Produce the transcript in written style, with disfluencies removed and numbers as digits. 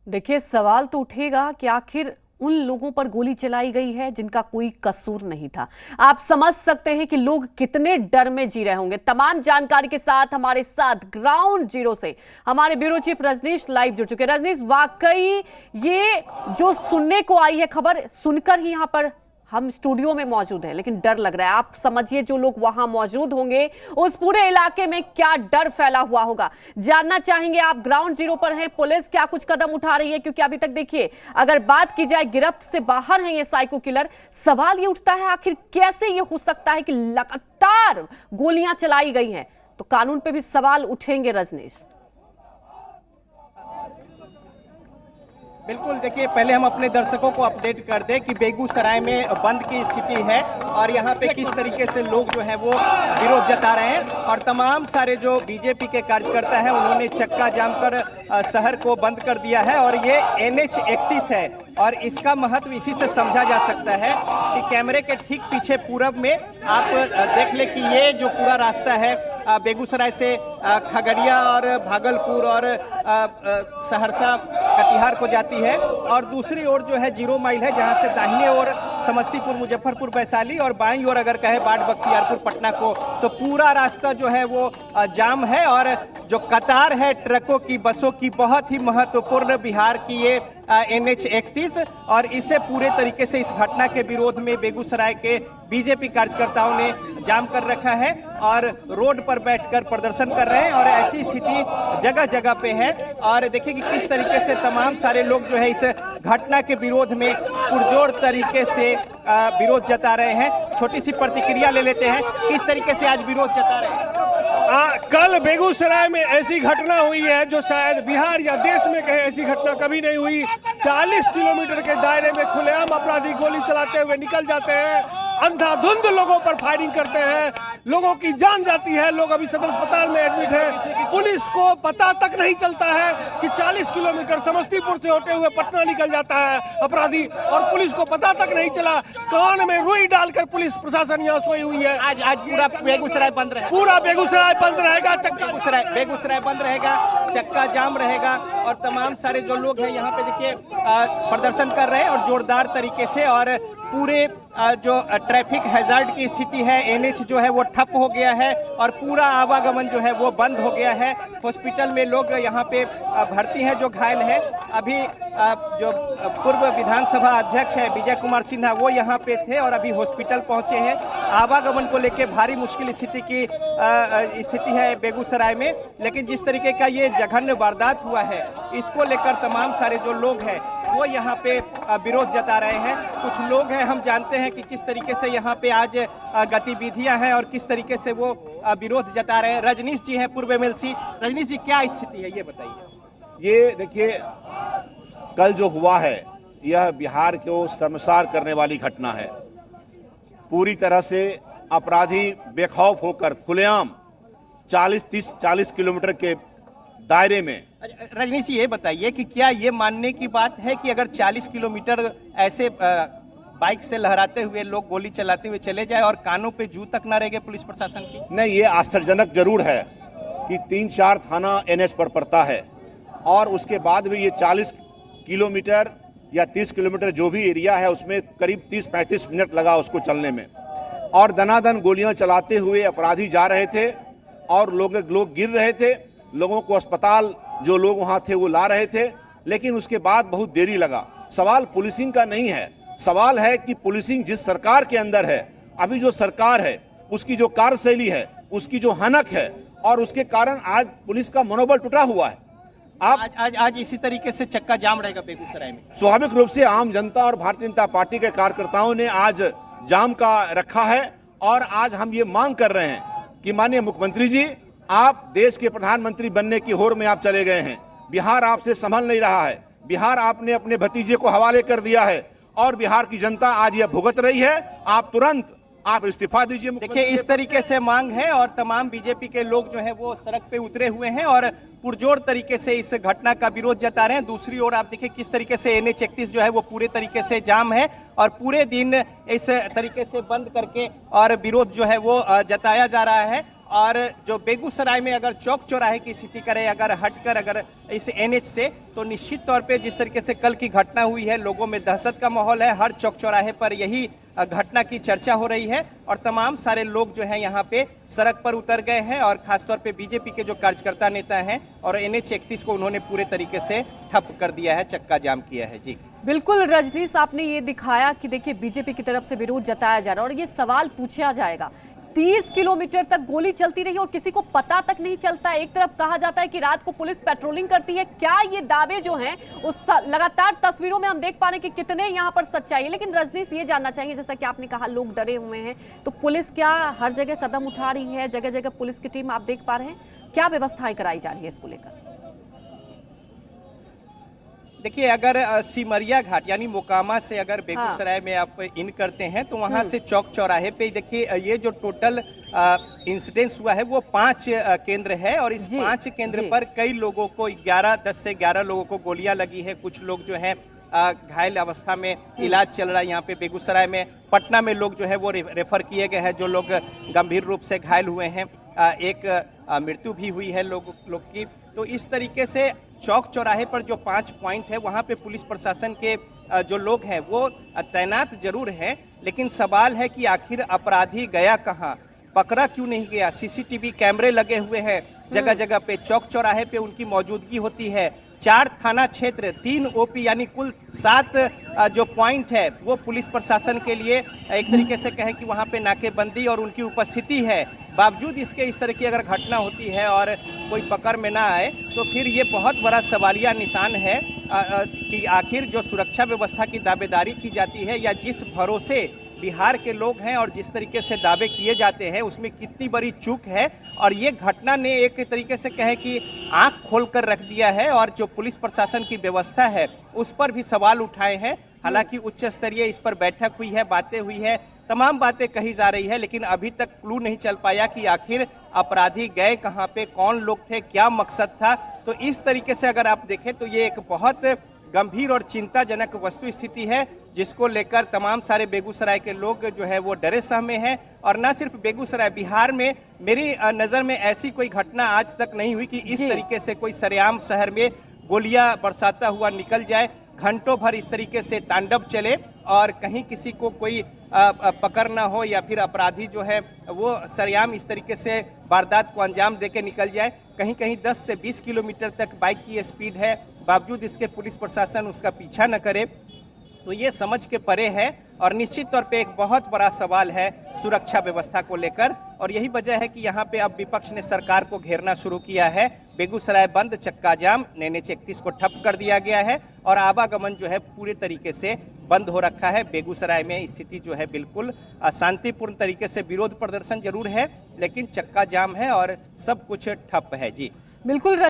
देखिए, सवाल तो उठेगा कि आखिर उन लोगों पर गोली चलाई गई है जिनका कोई कसूर नहीं था। आप समझ सकते हैं कि लोग कितने डर में जी रहे होंगे। तमाम जानकारी के साथ हमारे साथ ग्राउंड जीरो से हमारे ब्यूरो चीफ रजनीश लाइव जुड़ चुके हैं। रजनीश, वाकई ये जो सुनने को आई है खबर, सुनकर ही यहां पर हम स्टूडियो में मौजूद हैं, लेकिन डर लग रहा है। आप समझिए, जो लोग वहां मौजूद होंगे उस पूरे इलाके में क्या डर फैला हुआ होगा। जानना चाहेंगे, आप ग्राउंड जीरो पर हैं, पुलिस क्या कुछ कदम उठा रही है? क्योंकि अभी तक देखिए, अगर बात की जाए गिरफ्त से बाहर है ये साइको किलर, सवाल ये उठता है आखिर कैसे ये हो सकता है कि लगातार गोलियां चलाई गई हैं। तो कानून पे भी सवाल उठेंगे रजनीश। बिल्कुल, देखिए, पहले हम अपने दर्शकों को अपडेट कर दें कि बेगूसराय में बंद की स्थिति है और यहाँ पे किस तरीके से लोग जो है वो विरोध जता रहे हैं और तमाम सारे जो बीजेपी के कार्यकर्ता हैं उन्होंने चक्का जाम कर शहर को बंद कर दिया है। और ये NH 31 है और इसका महत्व इसी से समझा जा सकता है कि कैमरे के ठीक पीछे पूरब में आप देख ले कि ये जो पूरा रास्ता है बेगूसराय से खगड़िया और भागलपुर और सहरसा कटिहार को जाती है और दूसरी ओर जो है 0 माइल है, जहां से दाहिने ओर समस्तीपुर, मुजफ्फरपुर, वैशाली और बाईं ओर अगर कहे बाढ़ बख्तियारपुर, पटना को, तो पूरा रास्ता जो है वो जाम है। और जो कतार है ट्रकों की, बसों की, बहुत ही महत्वपूर्ण बिहार की ये NH 31 और इसे पूरे तरीके से इस घटना के विरोध में बेगूसराय के बीजेपी कार्यकर्ताओं ने जाम कर रखा है और रोड पर बैठकर प्रदर्शन कर रहे हैं और ऐसी स्थिति जगह जगह पे है। और देखिए कि किस तरीके से तमाम सारे लोग जो है इस घटना के विरोध में पुरजोर तरीके से विरोध जता रहे हैं। छोटी सी प्रतिक्रिया ले लेते हैं, किस तरीके से आज विरोध जता रहे हैं। कल बेगूसराय में ऐसी घटना हुई है जो शायद बिहार या देश में कहीं ऐसी घटना कभी नहीं हुई। 40 किलोमीटर के दायरे में खुलेआम अपराधी गोली चलाते हुए निकल जाते हैं, अंधाधुंध लोगों पर फायरिंग करते हैं, लोगों की जान जाती है, लोग अभी सदर अस्पताल में एडमिट हैं। पुलिस को पता तक नहीं चलता है कि 40 किलोमीटर समस्तीपुर से होते हुए पटना निकल जाता है अपराधी और पुलिस को पता तक नहीं चला। कान में रुई डालकर पुलिस प्रशासन यहाँ सोई हुई है। आज पूरा बेगूसराय बंद रहेगा, पूरा बेगूसराय बंद रहेगा, बेगूसराय बंद रहेगा, चक्का जाम रहेगा और तमाम सारे जो लोग हैं यहाँ पे देखिए प्रदर्शन कर रहे हैं और जोरदार तरीके से। और पूरे जो ट्रैफिक हैजार्ड की स्थिति है, NH जो है वो ठप हो गया है और पूरा आवागमन जो है वो बंद हो गया है। हॉस्पिटल में लोग यहाँ पे भर्ती हैं जो घायल है। अभी जो पूर्व विधानसभा अध्यक्ष है विजय कुमार सिन्हा, वो यहाँ पे थे और अभी हॉस्पिटल पहुँचे हैं। आवागमन को लेके भारी मुश्किल स्थिति है बेगूसराय में, लेकिन जिस तरीके का ये जघन्य वारदात हुआ है इसको लेकर तमाम सारे जो लोग हैं वो यहाँ पे विरोध जता रहे हैं। कुछ लोग हैं, हम जानते हैं कि किस तरीके से यहाँ पे आज गतिविधियां हैं और किस तरीके से वो विरोध जता रहे हैं। रजनीश जी हैं, पूर्व MLC। रजनीश जी, क्या स्थिति है ये बताइए। ये देखिए, कल जो हुआ है यह बिहार को शर्मसार करने वाली घटना है। पूरी तरह से अपराधी बेखौफ होकर खुलेआम 40 किलोमीटर के दायरे में। रजनीश जी, ये बताइए कि क्या ये मानने की बात है कि अगर 40 किलोमीटर ऐसे बाइक से लहराते हुए लोग गोली चलाते हुए चले जाए और कानों पे जू तक ना रहेगा पुलिस प्रशासन की? नहीं, ये आश्चर्यजनक जरूर है कि 3-4 थाना NH पर पड़ता है और उसके बाद भी ये 40 किलोमीटर या 30 किलोमीटर जो भी एरिया है उसमें करीब 30-35 मिनट लगा उसको चलने में। और दनादन गोलियां चलाते हुए अपराधी जा रहे थे और लोग गिर रहे थे, लोगों को अस्पताल जो लोग वहां थे वो ला रहे थे, लेकिन उसके बाद बहुत देरी लगा। सवाल पुलिसिंग का नहीं है, सवाल है कि पुलिसिंग जिस सरकार के अंदर है, अभी जो सरकार है उसकी जो कार्यशैली है, उसकी जो हनक है और उसके कारण आज पुलिस का मनोबल टूटा हुआ है। आज इसी तरीके से चक्का जाम रहेगा बेगूसराय में। स्वाभाविक रूप से आम जनता और भारतीय जनता पार्टी के कार्यकर्ताओं ने आज जाम का रखा है और आज हम ये मांग कर रहे हैं कि माननीय मुख्यमंत्री जी, आप देश के प्रधानमंत्री बनने की होड़ में आप चले गए हैं। बिहार आपसे संभल नहीं रहा है, बिहार आपने अपने भतीजे को हवाले कर दिया है और बिहार की जनता आज यह भुगत रही है। आप तुरंत इस्तीफा दीजिए। देखिए, इस तरीके से मांग है और तमाम बीजेपी के लोग जो है वो सड़क पे उतरे हुए हैं और पुरजोर तरीके से इस घटना का विरोध जता रहे हैं। दूसरी ओर आप देखिए किस तरीके से NH 31 जो है वो पूरे तरीके से जाम है और पूरे दिन इस तरीके से बंद करके और विरोध जो है वो जताया जा रहा है। और जो बेगूसराय में अगर चौक चौराहे की स्थिति करें, अगर हटकर अगर इस एनएच से, तो निश्चित तौर पे जिस तरीके से कल की घटना हुई है, लोगों में दहशत का माहौल है। हर चौक चौराहे पर यही घटना की चर्चा हो रही है और तमाम सारे लोग जो हैं यहाँ पे सड़क पर उतर गए हैं और खासतौर पे बीजेपी के जो कार्यकर्ता नेता हैं और NH 31 को उन्होंने पूरे तरीके से ठप कर दिया है, चक्का जाम किया है। जी बिल्कुल रजनीश, आपने ये दिखाया कि देखिए बीजेपी की तरफ से विरोध जताया जा रहा है और ये सवाल पूछा जाएगा, 30 किलोमीटर तक गोली चलती रही और किसी को पता तक नहीं चलता। एक तरफ कहा जाता है कि रात को पुलिस पेट्रोलिंग करती है। क्या ये दावे जो हैं उस लगातार तस्वीरों में हम देख पा रहे हैं कि कितने यहाँ पर सच्चाई है। लेकिन रजनीश, ये जानना चाहेंगे, जैसा कि आपने कहा लोग डरे हुए हैं, तो पुलिस क्या हर जगह कदम उठा रही है? जगह जगह पुलिस की टीम आप देख पा रहे हैं, क्या व्यवस्थाएं कराई जा रही है इसको लेकर? देखिए, अगर सिमरिया घाट यानी मोकामा से अगर बेगूसराय में आप इन करते हैं तो वहां से चौक चौराहे पे देखिए ये जो टोटल इंसिडेंस हुआ है वो 5 केंद्र है और इस 5 केंद्र पर कई लोगों को 10 से 11 लोगों को गोलियां लगी है। कुछ लोग जो है घायल अवस्था में इलाज चल रहा है यहाँ पे बेगूसराय में। पटना में लोग जो है वो रेफर किए गए हैं, जो लोग गंभीर रूप से घायल हुए हैं। एक मृत्यु भी हुई है लोग की। तो इस तरीके से चौक चौराहे पर जो 5 पॉइंट है वहाँ पे पुलिस प्रशासन के जो लोग हैं वो तैनात जरूर हैं, लेकिन सवाल है कि आखिर अपराधी गया कहाँ, पकड़ा क्यों नहीं गया। सीसीटीवी कैमरे लगे हुए हैं जगह जगह पे, चौक चौराहे पे उनकी मौजूदगी होती है। 4 थाना क्षेत्र, 3 ओपी यानी कुल 7 जो पॉइंट है वो पुलिस प्रशासन के लिए एक तरीके से कहें कि वहाँ पे नाकेबंदी और उनकी उपस्थिति है। बावजूद इसके इस तरह की अगर घटना होती है और कोई पकड़ में ना आए तो फिर ये बहुत बड़ा सवालिया निशान है कि आखिर जो सुरक्षा व्यवस्था की दावेदारी की जाती है या जिस भरोसे बिहार के लोग हैं और जिस तरीके से दावे किए जाते हैं उसमें कितनी बड़ी चूक है। और ये घटना ने एक तरीके से कहें कि आंख खोल कर रख दिया है और जो पुलिस प्रशासन की व्यवस्था है उस पर भी सवाल उठाए हैं। हालांकि उच्च स्तरीय इस पर बैठक हुई है, बातें हुई है, तमाम बातें कही जा रही है, लेकिन अभी तक क्लू नहीं चल पाया कि आखिर अपराधी गए कहाँ पे, कौन लोग थे, क्या मकसद था। तो इस तरीके से अगर आप देखें तो ये एक बहुत गंभीर और चिंताजनक वस्तु स्थिति है जिसको लेकर तमाम सारे बेगूसराय के लोग जो है वो डरे सहमे हैं। और न सिर्फ बेगूसराय, बिहार में मेरी नज़र में ऐसी कोई घटना आज तक नहीं हुई कि इस तरीके से कोई सरेआम शहर में गोलियां बरसाता हुआ निकल जाए, घंटों भर इस तरीके से तांडव चले और कहीं किसी को कोई पकड़ ना हो या फिर अपराधी जो है वो सरेआम इस तरीके से वारदात को अंजाम देके निकल जाए। कहीं कहीं 10 से 20 किलोमीटर तक बाइक की स्पीड है, बावजूद इसके पुलिस प्रशासन उसका पीछा न करे, तो ये समझ के परे है और निश्चित तौर पे एक बहुत बड़ा सवाल है सुरक्षा व्यवस्था को लेकर। और यही वजह है कि यहाँ पे अब विपक्ष ने सरकार को घेरना शुरू किया है। बेगूसराय बंद, चक्का जाम, NH 31 को ठप कर दिया गया है और आवागमन जो है पूरे तरीके से बंद हो रखा है। बेगूसराय में स्थिति जो है बिल्कुल शांतिपूर्ण तरीके से, विरोध प्रदर्शन जरूर है लेकिन चक्का जाम है और सब कुछ ठप है। जी बिल्कुल।